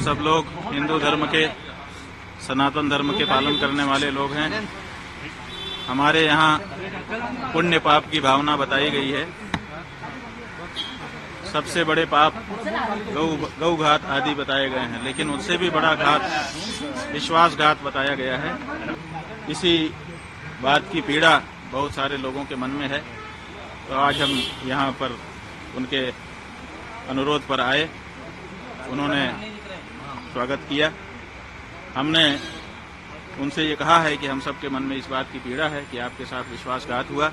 सब लोग हिंदू धर्म के, सनातन धर्म के पालन करने वाले लोग हैं। हमारे यहाँ पुण्य पाप की भावना बताई गई है। सबसे बड़े पाप गौ घात आदि बताए गए हैं, लेकिन उससे भी बड़ा घात विश्वासघात बताया गया है। इसी बात की पीड़ा बहुत सारे लोगों के मन में है, तो आज हम यहाँ पर उनके अनुरोध पर आए, उन्होंने स्वागत किया। हमने उनसे ये कहा है कि हम सबके मन में इस बात की पीड़ा है कि आपके साथ विश्वासघात हुआ।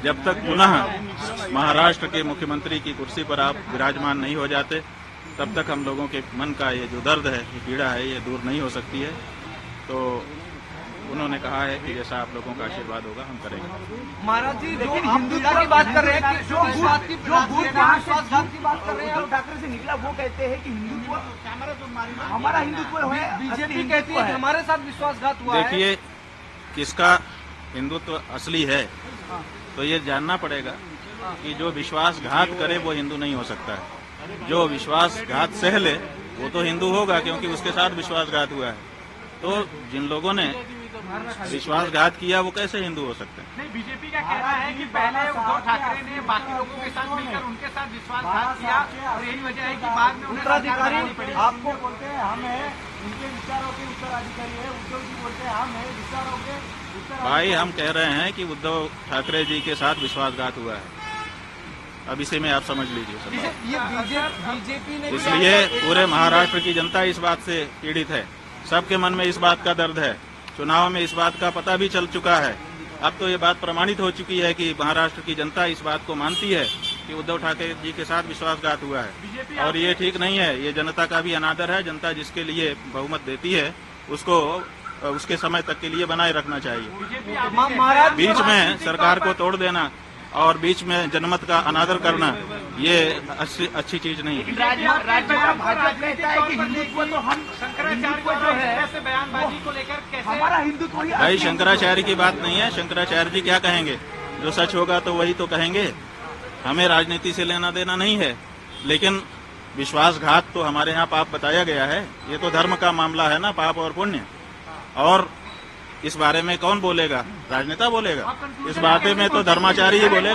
जब तक पुनः महाराष्ट्र के मुख्यमंत्री की कुर्सी पर आप विराजमान नहीं हो जाते, तब तक हम लोगों के मन का ये जो दर्द है, ये पीड़ा है, ये दूर नहीं हो सकती है। तो उन्होंने कहा है कि जैसा आप लोगों का आशीर्वाद होगा हम करेंगे। महाराज जी, लेकिन हिंदुत्व की बात कर रहे हैं, जो विश्वासघात की बात कर रहे हैं, ठाकरे से निकला, वो कहते हैं कि हिंदुत्व हमारा हिंदुत्व है। बीजेपी कहती है कि हमारे साथ विश्वासघात हुआ है। देखिए, किसका हिंदुत्व असली है तो ये जानना पड़ेगा कि जो विश्वासघात करे वो हिंदू नहीं हो सकता है। जो विश्वासघात सह ले वो तो हिंदू होगा, क्योंकि उसके साथ विश्वासघात हुआ है। तो जिन लोगों ने विश्वासघात किया वो कैसे हिंदू हो सकते हैं? नहीं, बीजेपी का कहना है कि पहले उद्धव ठाकरे ने बाकी लोगों के साथ मिलकर उनके साथ विश्वासघात किया और यही वजह है कि बाद में उत्तराधिकारी आपको बोलते हैं हम हैं, उनके विचारों के उत्तराधिकारी है। उद्धव जी बोलते हैं हम हैं विचारों के उत्तराधिकारी। भाई, हम कह रहे हैं कि उद्धव ठाकरे जी के साथ विश्वासघात हुआ है। अब इसे में आप समझ लीजिए। ये बीजेपी ने, इसलिए पूरे महाराष्ट्र की जनता इस बात से पीड़ित है। सबके मन में इस बात का दर्द है। चुनाव में इस बात का पता भी चल चुका है। अब तो ये बात प्रमाणित हो चुकी है कि महाराष्ट्र की जनता इस बात को मानती है कि उद्धव ठाकरे जी के साथ विश्वासघात हुआ है, और ये ठीक नहीं है। ये जनता का भी अनादर है। जनता जिसके लिए बहुमत देती है उसको उसके समय तक के लिए बनाए रखना चाहिए। बीच में सरकार को तोड़ देना और बीच में जनमत का अनादर करना, ये अच्छी चीज नहीं है। राज्य का भाजपा कहता है कि हिंदुत्व तो हम शंकराचार्य को जो है ऐसे बयानबाजी को लेकर कैसे हमारा हिंदुत्व ही भाई, शंकराचार्य की बात नहीं है। शंकराचार्य जी क्या कहेंगे? जो सच होगा तो वही तो कहेंगे। हमें राजनीति से लेना देना नहीं है, लेकिन विश्वासघात तो हमारे यहाँ पाप बताया गया है। ये तो धर्म का मामला है ना, पाप और पुण्य। और इस बारे में कौन बोलेगा? राजनेता बोलेगा। इस बारे में तो धर्माचार्य ही बोलेगा।